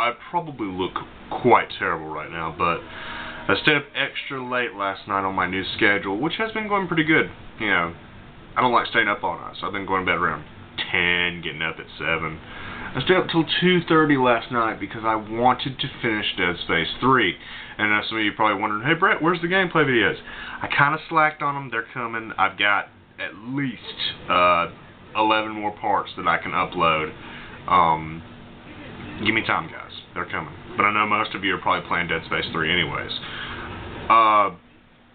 I probably look quite terrible right now, but I stayed up extra late last night on my new schedule, which has been going pretty good. You know, I don't like staying up all night, so I've been going to bed around 10, getting up at 7. I stayed up till 2:30 last night because I wanted to finish Dead Space 3. And some of you probably wondering, hey Brett, where's the gameplay videos? I kind of slacked on them. They're coming. I've got at least 11 more parts that I can upload. Give me time, guys. They're coming. But I know most of you are probably playing Dead Space 3 anyways.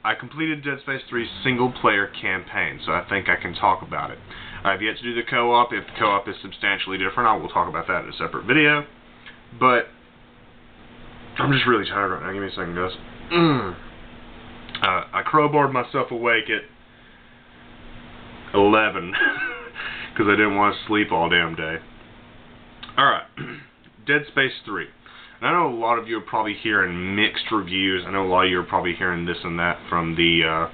I completed Dead Space 3's single-player campaign, so I think I can talk about it. I have yet to do the co-op. If the co-op is substantially different, I will talk about that in a separate video. But I'm just really tired right now. Give me a second, guys. I crowbarred myself awake at 11 because I didn't want to sleep all damn day. Alright, Dead Space 3. And I know a lot of you are probably hearing mixed reviews. I know a lot of you are probably hearing this and that from the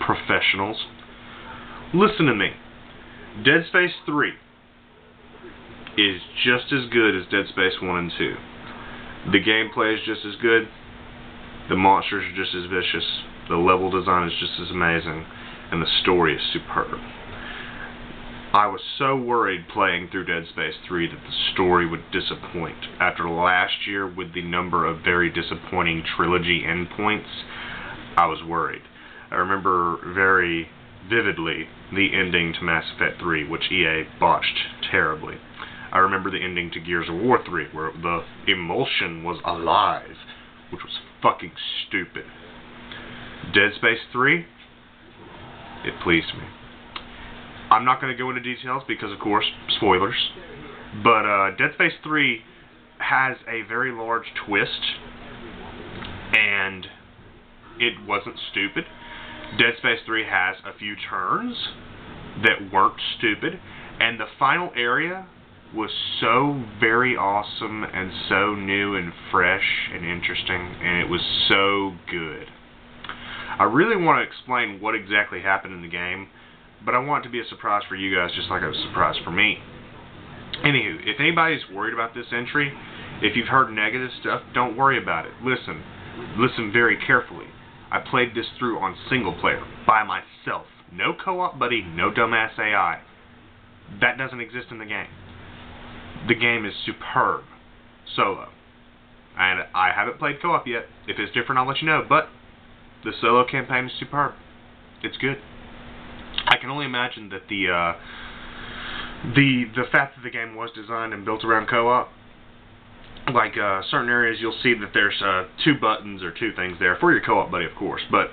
professionals. Listen to me. Dead Space 3 is just as good as Dead Space 1 and 2. The gameplay is just as good. The monsters are just as vicious. The level design is just as amazing. And the story is superb. I was so worried playing through Dead Space 3 that the story would disappoint. After last year, with the number of very disappointing trilogy endpoints, I was worried. I remember very vividly the ending to Mass Effect 3, which EA botched terribly. I remember the ending to Gears of War 3, where the emulsion was alive, which was fucking stupid. Dead Space 3, it pleased me. I'm not going to go into details because, of course, spoilers. But Dead Space 3 has a very large twist, and it wasn't stupid. Dead Space 3 has a few turns that weren't stupid, and the final area was so very awesome and so new and fresh and interesting, and it was so good. I really want to explain what exactly happened in the game, but I want it to be a surprise for you guys just like it was a surprise for me. Anywho, if anybody's worried about this entry, if you've heard negative stuff, don't worry about it. Listen very carefully. I played this through on single player, by myself. No co-op buddy, no dumbass AI. That doesn't exist in the game. The game is superb. Solo. And I haven't played co-op yet. If it's different, I'll let you know. But the solo campaign is superb. It's good. I can only imagine that the fact that the game was designed and built around co-op, like certain areas you'll see that there's 2 buttons or 2 things there for your co-op buddy, of course, but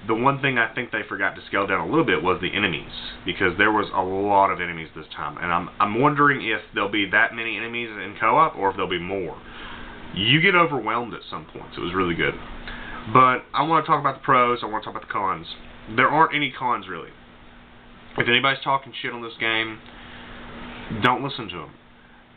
the one thing I think they forgot to scale down a little bit was the enemies, because there was a lot of enemies this time, and I'm wondering if there'll be that many enemies in co-op or if there'll be more. You get overwhelmed at some points. It was really good. But I want to talk about the pros, I want to talk about the cons. There aren't any cons, really. If anybody's talking shit on this game, don't listen to them.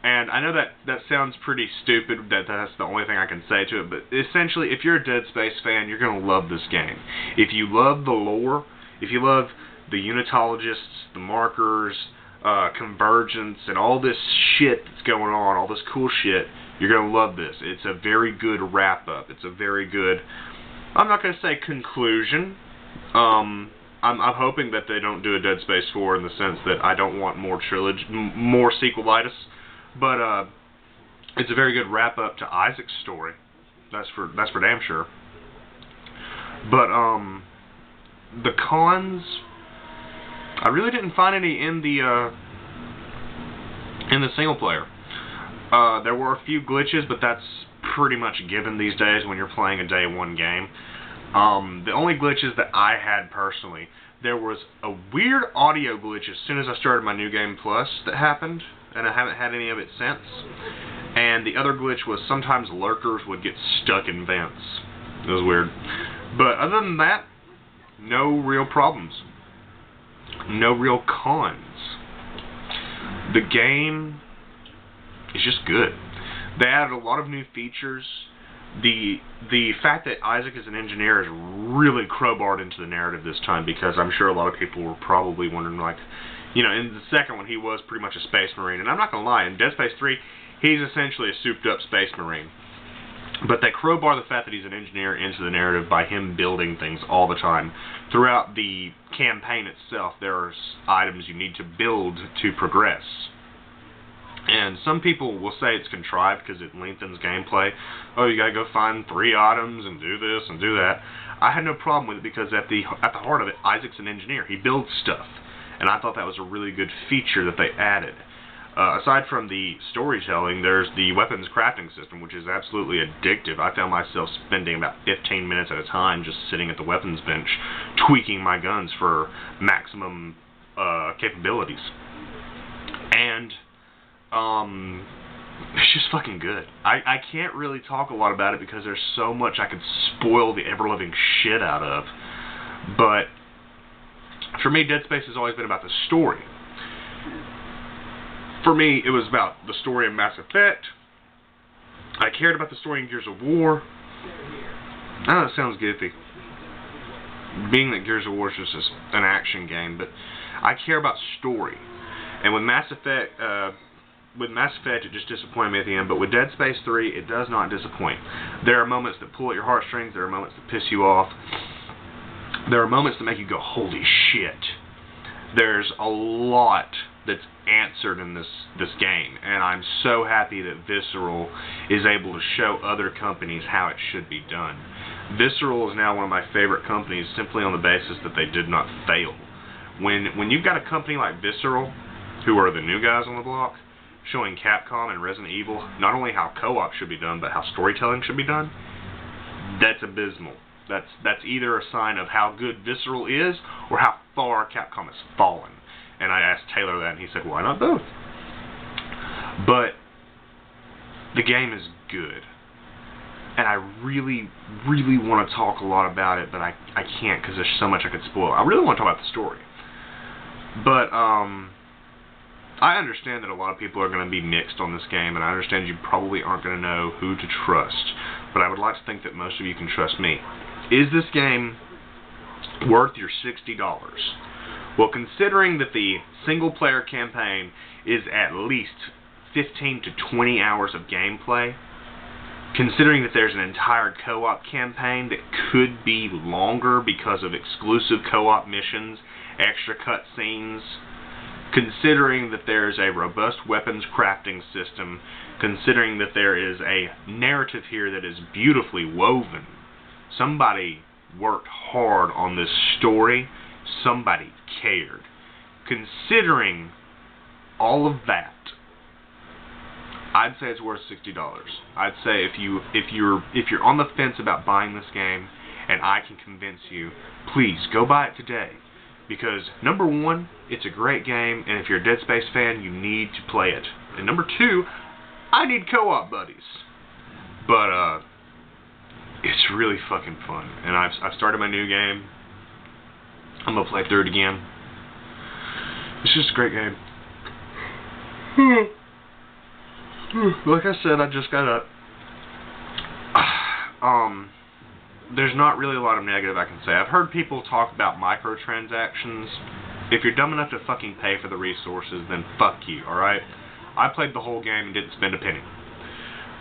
And I know that sounds pretty stupid, that's the only thing I can say to it, but essentially, if you're a Dead Space fan, you're going to love this game. If you love the lore, if you love the Unitologists, the markers, convergence, and all this shit that's going on, all this cool shit, you're going to love this. It's a very good wrap-up. It's a very good, I'm not going to say conclusion. I'm hoping that they don't do a Dead Space 4 in the sense that I don't want more more sequelitis. But it's a very good wrap-up to Isaac's story. That's for damn sure. But the cons, I really didn't find any in the single player. There were a few glitches, but that's pretty much given these days when you're playing a day 1 game. The only glitches that I had personally, there was a weird audio glitch as soon as I started my New Game Plus that happened, and I haven't had any of it since. And the other glitch was sometimes lurkers would get stuck in vents. It was weird. But other than that, no real problems. No real cons. The game is just good. They added a lot of new features. The fact that Isaac is an engineer is really crowbarred into the narrative this time, because I'm sure a lot of people were probably wondering, like, you know, in the second one he was pretty much a space marine, and I'm not going to lie, in Dead Space 3 He's essentially a souped-up space marine. But they crowbar the fact that he's an engineer into the narrative by him building things all the time. Throughout the campaign itself, there are items you need to build to progress. And some people will say it's contrived because it lengthens gameplay. Oh, you gotta go find 3 items and do this and do that. I had no problem with it because at the heart of it, Isaac's an engineer. He builds stuff. And I thought that was a really good feature that they added. Aside from the storytelling, there's the weapons crafting system, which is absolutely addictive. I found myself spending about 15 minutes at a time just sitting at the weapons bench, tweaking my guns for maximum capabilities. And it's just fucking good. I can't really talk a lot about it because there's so much I could spoil the ever-loving shit out of. But for me, Dead Space has always been about the story. For me, it was about the story of Mass Effect. I cared about the story in Gears of War. I know that sounds goofy, being that Gears of War is just an action game, but I care about story. And with Mass Effect, it just disappointed me at the end. But with Dead Space 3, it does not disappoint. There are moments that pull at your heartstrings. There are moments that piss you off. There are moments that make you go, holy shit. There's a lot that's answered in this game, and I'm so happy that Visceral is able to show other companies how it should be done. Visceral is now one of my favorite companies simply on the basis that they did not fail. When you've got a company like Visceral, who are the new guys on the block, showing Capcom and Resident Evil not only how co-op should be done, but how storytelling should be done, that's abysmal. That's either a sign of how good Visceral is or how far Capcom has fallen. And I asked Taylor that, and he said, why not both? But the game is good. And I really, really want to talk a lot about it, but I can't because there's so much I could spoil. I really want to talk about the story. But I understand that a lot of people are going to be mixed on this game, and I understand you probably aren't going to know who to trust. But I would like to think that most of you can trust me. Is this game worth your $60? Well, considering that the single-player campaign is at least 15 to 20 hours of gameplay, considering that there's an entire co-op campaign that could be longer because of exclusive co-op missions, extra cutscenes, considering that there's a robust weapons crafting system, considering that there is a narrative here that is beautifully woven, somebody worked hard on this story, somebody cared. Considering all of that, I'd say it's worth $60. I'd say if you're on the fence about buying this game, and I can convince you, please go buy it today. Because number one, it's a great game, and if you're a Dead Space fan, you need to play it. And number two, I need co-op buddies. But it's really fucking fun, and I've started my new game. I'm gonna play through it again. It's just a great game. Like I said, I just got up. There's not really a lot of negative I can say. I've heard people talk about microtransactions. If you're dumb enough to fucking pay for the resources, then fuck you, alright? I played the whole game and didn't spend a penny.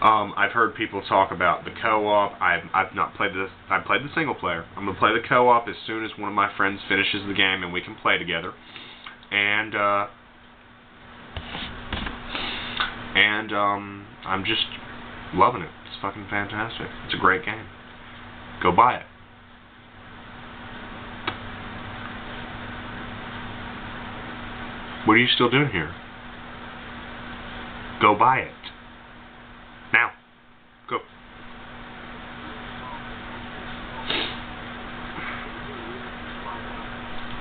I've heard people talk about the co-op. I've not played this. I played the single player. I'm gonna play the co-op as soon as one of my friends finishes the game and we can play together. And I'm just loving it. It's fucking fantastic. It's a great game. Go buy it. What are you still doing here? Go buy it. Now. Go.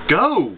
Go!